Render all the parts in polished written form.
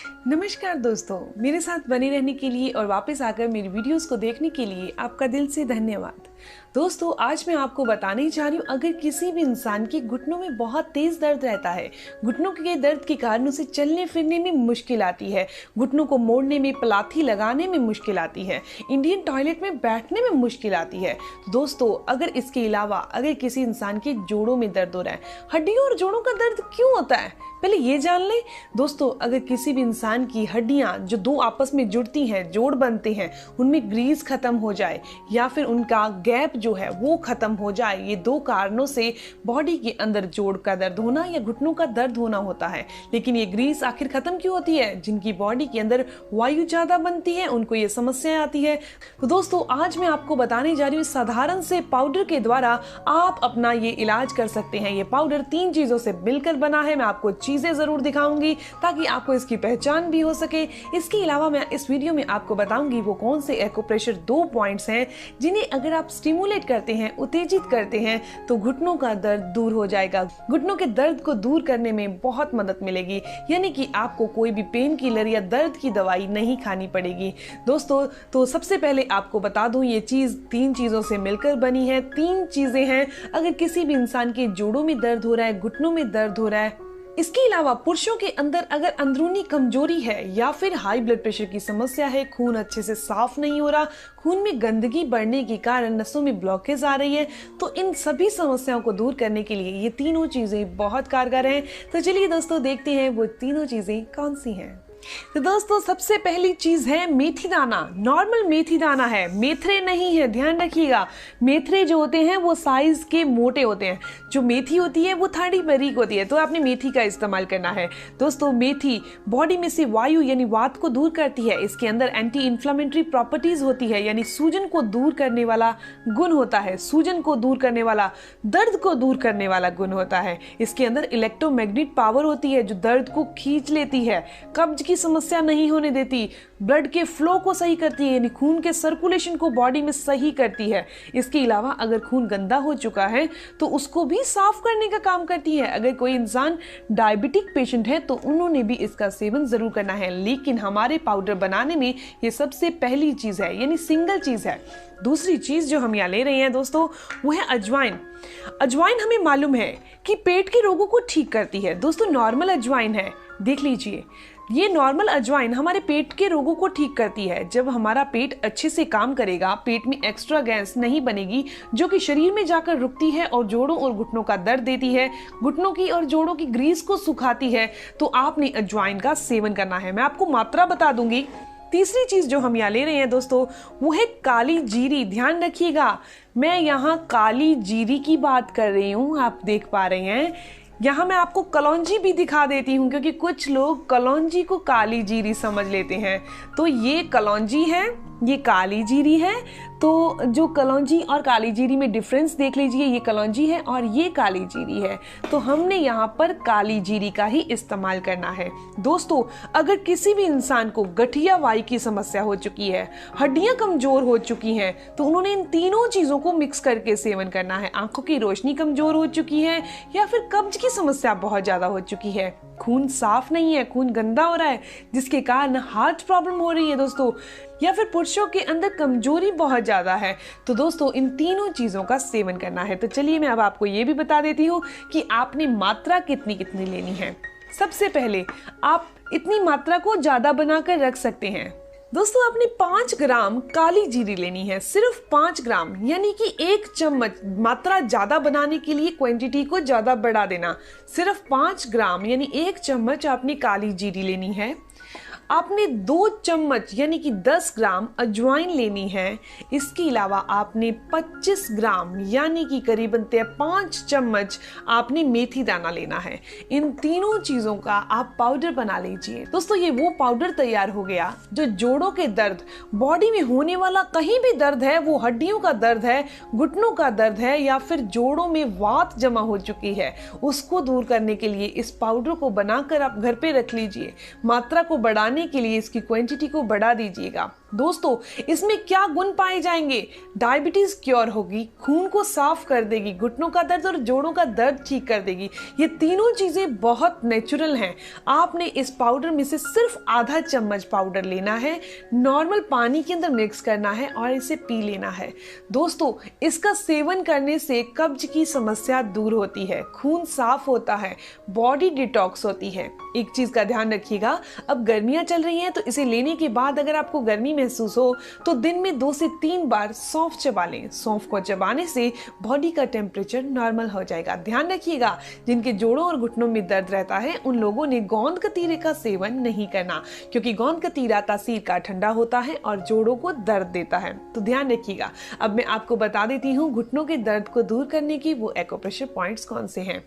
नमस्कार दोस्तों, मेरे साथ बने रहने के लिए और वापस आकर मेरी वीडियोस को देखने के लिए आपका दिल से धन्यवाद। दोस्तों, आज मैं आपको बताने जा रही हूँ, अगर किसी भी इंसान के घुटनों में बहुत तेज दर्द रहता है, घुटनों के दर्द के कारण उसे चलने फिरने में मुश्किल आती है, घुटनों को मोड़ने में, पलाथी लगाने में मुश्किल आती है, इंडियन टॉयलेट में बैठने में मुश्किल आती है। तो दोस्तों, अगर इसके अलावा अगर किसी इंसान के जोड़ों में दर्द हो रहा है, हड्डियों और जोड़ों का दर्द क्यों होता है, पहले ये जान लें। दोस्तों, अगर किसी भी इंसान की हड्डियां जो दो आपस में जुड़ती हैं, जोड़ बनते हैं, उनमें ग्रीस खत्म हो जाए या फिर उनका गैप जो है वो खत्म हो जाए, ये दो कारणों से बॉडी के अंदर जोड़ का दर्द होना या घुटनों का दर्द होना होता है। लेकिन ये ग्रीस आखिर खत्म क्यों होती है? जिनकी बॉडी के अंदर वायु ज्यादा बनती है उनको ये समस्या आती है। तो दोस्तों, आज मैं आपको बताने जा रही हूँ, साधारण से पाउडर के द्वारा आप अपना ये इलाज कर सकते हैं। ये पाउडर 3 चीजों से मिलकर बना है। मैं आपको चीजें जरूर दिखाऊंगी ताकि आपको इसकी पहचान भी हो सके। इसके अलावा मैं इस वीडियो में आपको बताऊंगी वो कौन से एक्यूप्रेशर 2 पॉइंट्स हैं जिन्हें अगर आप स्टिमुलेट करते हैं, उत्तेजित करते हैं, तो घुटनों का दर्द दूर हो जाएगा। घुटनों के दर्द को दूर करने में बहुत मदद मिलेगी, यानी कि आपको कोई भी पेन किलर या दर्द की दवाई नहीं खानी पड़ेगी। दोस्तों, तो सबसे पहले आपको बता दूं, ये चीज 3 चीजों से मिलकर बनी है। 3 चीजें हैं। अगर किसी भी इंसान के जोड़ों में दर्द हो रहा है, घुटनों में दर्द हो रहा है, इसके अलावा पुरुषों के अंदर अगर अंदरूनी कमजोरी है या फिर हाई ब्लड प्रेशर की समस्या है, खून अच्छे से साफ नहीं हो रहा, खून में गंदगी बढ़ने के कारण नसों में ब्लॉकेज आ रही है, तो इन सभी समस्याओं को दूर करने के लिए ये तीनों चीजें बहुत कारगर हैं। तो चलिए दोस्तों, देखते हैं वो तीनों चीजें कौन सी हैं। तो दोस्तों, सबसे पहली चीज है मेथी दाना। नॉर्मल मेथी दाना है, मेथरे नहीं है, ध्यान रखिएगा। मेथरे जो होते हैं वो साइज के मोटे होते हैं, जो मेथी होती है वो थोड़ी बारीक होती है, तो आपने मेथी का इस्तेमाल करना है। दोस्तों, मेथी बॉडी में से वायु यानी वात को दूर करती है। इसके अंदर एंटी इन्फ्लामेटरी प्रॉपर्टीज होती है, यानी सूजन को दूर करने वाला गुण होता है, सूजन को दूर करने वाला, दर्द को दूर करने वाला गुण होता है। इसके अंदर इलेक्ट्रोमैग्नेट पावर होती है जो दर्द को खींच लेती है, कब्ज की समस्या नहीं होने देती, ब्लड के फ्लो को सही करती है, यानी खून के सर्कुलेशन को बॉडी में सही करती है। इसके अलावा अगर खून गंदा हो चुका है तो उसको भी साफ करने का काम करती है। अगर कोई इंसान डायबिटिक पेशेंट है तो उन्होंने भी इसका सेवन जरूर करना है। लेकिन हमारे पाउडर बनाने में ये सबसे पहली चीज है, यानी सिंगल चीज है। दूसरी चीज जो हम यहाँ ले रहे हैं दोस्तों, वो है अजवाइन। अजवाइन हमें मालूम है कि पेट के रोगों को ठीक करती है। दोस्तों, नॉर्मल अजवाइन है, देख लीजिए, ये नॉर्मल अजवाइन हमारे पेट के रोगों को ठीक करती है। जब हमारा पेट अच्छे से काम करेगा, पेट में एक्स्ट्रा गैस नहीं बनेगी जो कि शरीर में जाकर रुकती है और जोड़ों और घुटनों का दर्द देती है, घुटनों की और जोड़ों की ग्रीस को सुखाती है, तो आपने अजवाइन का सेवन करना है। मैं आपको मात्रा बता दूंगी। तीसरी चीज जो हम यहाँ ले रहे हैं दोस्तों, वो है काली जीरी। ध्यान रखिएगा, मैं यहाँ काली जीरी की बात कर रही हूँ, आप देख पा रहे हैं। यहाँ मैं आपको कलौंजी भी दिखा देती हूँ, क्योंकि कुछ लोग कलौंजी को काली जीरी समझ लेते हैं। तो ये कलौंजी है, ये काली जीरी है। तो जो कलौंजी और काली जीरी में डिफरेंस देख लीजिए, ये कलौंजी है और ये काली जीरी है। तो हमने यहाँ पर काली जीरी का ही इस्तेमाल करना है। दोस्तों, अगर किसी भी इंसान को गठिया वायु की समस्या हो चुकी है, हड्डियां कमजोर हो चुकी हैं, तो उन्होंने इन तीनों चीजों को मिक्स करके सेवन करना है। आंखों की रोशनी कमजोर हो चुकी है या फिर कब्ज की समस्या बहुत ज्यादा हो चुकी है, खून साफ नहीं है, खून गंदा हो रहा है जिसके कारण हार्ट प्रॉब्लम हो रही है दोस्तों, या फिर पुरुषों के अंदर कमजोरी बहुत ज्यादा है, तो दोस्तों इन तीनों चीजों का सेवन करना है। तो चलिए मैं अब आपको ये भी बता देती हूँ कि आपने मात्रा कितनी कितनी लेनी है। सबसे पहले आप इतनी मात्रा को ज्यादा बनाकर रख सकते हैं। दोस्तों, आपने 5 ग्राम काली जीरी लेनी है, सिर्फ 5 ग्राम, यानी कि 1 चम्मच। मात्रा ज्यादा बनाने के लिए क्वांटिटी को ज्यादा बढ़ा देना। सिर्फ 5 ग्राम यानी 1 चम्मच आपने काली जीरी लेनी है। आपने 2 चम्मच यानी कि 10 ग्राम अजवाइन लेनी है। इसके अलावा आपने 25 ग्राम यानी कि करीबन 5 चम्मच आपने मेथी दाना लेना है। इन तीनों चीजों का आप पाउडर बना लीजिए। दोस्तों, ये वो पाउडर तैयार हो गया जो जोड़ों के दर्द, बॉडी में होने वाला कहीं भी दर्द है, वो हड्डियों का दर्द है, घुटनों का दर्द है या फिर जोड़ों में वात जमा हो चुकी है, उसको दूर करने के लिए इस पाउडर को बनाकर आप घर पे रख लीजिए। मात्रा को बढ़ाने के लिए इसकी क्वांटिटी को बढ़ा दीजिएगा। दोस्तों इसमें क्या गुण पाए जाएंगे? डायबिटीज क्योर होगी, खून को साफ कर देगी, घुटनों का दर्द और जोड़ों का दर्द ठीक कर देगी। ये तीनों चीजें बहुत नेचुरल हैं। आपने इस पाउडर में से सिर्फ आधा चम्मच पाउडर लेना है, नॉर्मल पानी के अंदर मिक्स करना है और इसे पी लेना है। दोस्तों इसका सेवन करने से कब्ज की समस्या दूर होती है, खून साफ होता है, बॉडी डिटॉक्स होती है। एक चीज का ध्यान रखिएगा, अब गर्मियां चल रही हैं तो इसे लेने के बाद अगर आपको गर्मी महसूस हो तो दिन में 2 से 3 बार सौंफ चबा लें। सौंफ को चबाने से बॉडी का टेम्परेचर नॉर्मल हो जाएगा। ध्यान रखिएगा, जिनके जोड़ों और घुटनों में दर्द रहता है उन लोगों ने गोंद कतीरे का सेवन नहीं करना, क्योंकि गोंद कतीरा तासीर का ठंडा होता है और जोड़ों को दर्द देता है। तो ध्यान रखिएगा। अब मैं आपको बता देती हूँ घुटनों के दर्द को दूर करने की वो एक्यूप्रेशर पॉइंट्स कौन से हैं।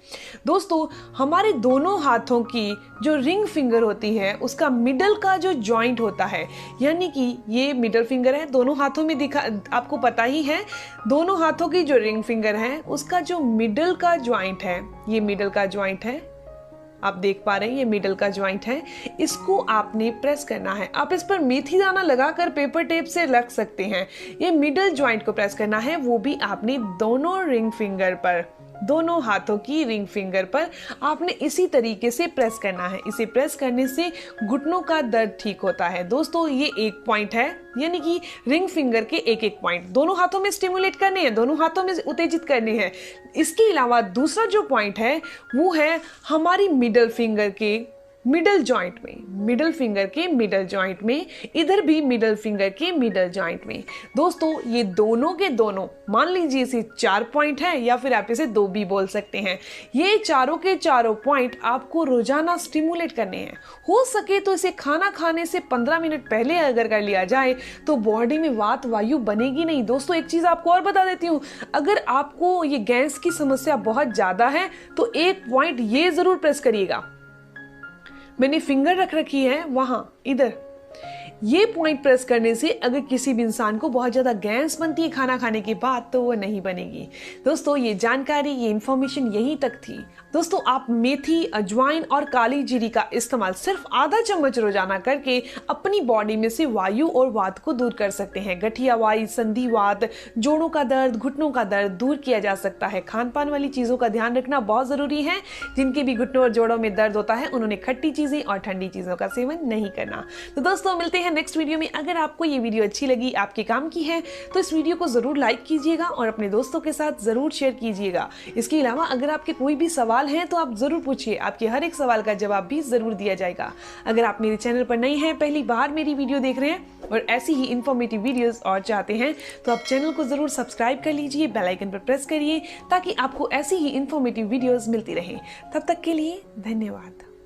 दोस्तों हमारे दोनों हाथों की जो रिंग फिंगर होती है उसका मिडल का जो जॉइंट होता है, यानी कि ये मिडल फिंगर है, दोनों हाथों में दिखा, आपको पता ही है, दोनों हाथों की जो रिंग फिंगर है उसका जो मिडल का जॉइंट है, ये मिडल का जॉइंट है, आप देख पा रहे हैं ये मिडल का जॉइंट है, इसको आपने प्रेस करना है। आप इस पर मेथी दाना लगाकर पेपर टेप से रख सकते हैं। ये मिडल जॉइंट को प्रेस करना है, वो भी आपने दोनों रिंग फिंगर पर, दोनों हाथों की रिंग फिंगर पर आपने इसी तरीके से प्रेस करना है। इसे प्रेस करने से घुटनों का दर्द ठीक होता है। दोस्तों ये एक पॉइंट है, यानी कि रिंग फिंगर के एक एक पॉइंट दोनों हाथों में स्टिमुलेट करने हैं, दोनों हाथों में उत्तेजित करने हैं। इसके अलावा दूसरा जो पॉइंट है वो है हमारी मिडल फिंगर के मिडल जॉइंट में, मिडल फिंगर के मिडल जॉइंट में, इधर भी मिडल फिंगर के मिडल जॉइंट में। दोस्तों ये दोनों के दोनों, मान लीजिए इसे 4 पॉइंट है या फिर आप इसे 2 भी बोल सकते हैं। ये चारों के चारों पॉइंट आपको रोजाना स्टिमुलेट करने हैं। हो सके तो इसे खाना खाने से 15 मिनट पहले अगर कर लिया जाए तो बॉडी में वात वायु बनेगी नहीं। दोस्तों एक चीज आपको और बता देती हूँ, अगर आपको ये गैस की समस्या बहुत ज्यादा है तो एक पॉइंट ये जरूर प्रेस करिएगा, मैंने फिंगर रख रखी है वहां, इधर, ये पॉइंट प्रेस करने से अगर किसी भी इंसान को बहुत ज्यादा गैस बनती है खाना खाने के बाद तो वो नहीं बनेगी। दोस्तों ये जानकारी, ये इंफॉर्मेशन यहीं तक थी। दोस्तों आप मेथी, अजवाइन और काली जीरी का इस्तेमाल सिर्फ आधा चम्मच रोजाना करके अपनी बॉडी में से वायु और वात को दूर कर सकते हैं। गठियावाई, संधिवात, जोड़ों का दर्द, घुटनों का दर्द दूर किया जा सकता है। खान पान वाली चीजों का ध्यान रखना बहुत जरूरी है। जिनके भी घुटनों और जोड़ों में दर्द होता है उन्होंने खट्टी चीजें और ठंडी चीजों का सेवन नहीं करना। तो दोस्तों मिलते हैं नेक्स्ट वीडियो में। अगर आपको ये वीडियो अच्छी लगी, आपके काम की है, तो इस वीडियो को जरूर लाइक कीजिएगा और अपने दोस्तों के साथ जरूर शेयर कीजिएगा। इसके अलावा अगर आपके कोई भी सवाल हैं तो आप जरूर पूछिए, आपके हर एक सवाल का जवाब भी जरूर दिया जाएगा। अगर आप मेरे चैनल पर नए हैं, पहली बार मेरी वीडियो देख रहे हैं और ऐसी ही इंफॉर्मेटिव वीडियोस और चाहते हैं तो आप चैनल को जरूर सब्सक्राइब कर लीजिए, बेल आइकन पर प्रेस करिए ताकि आपको ऐसी ही इंफॉर्मेटिव वीडियोस मिलती रहे। तब तक के लिए धन्यवाद।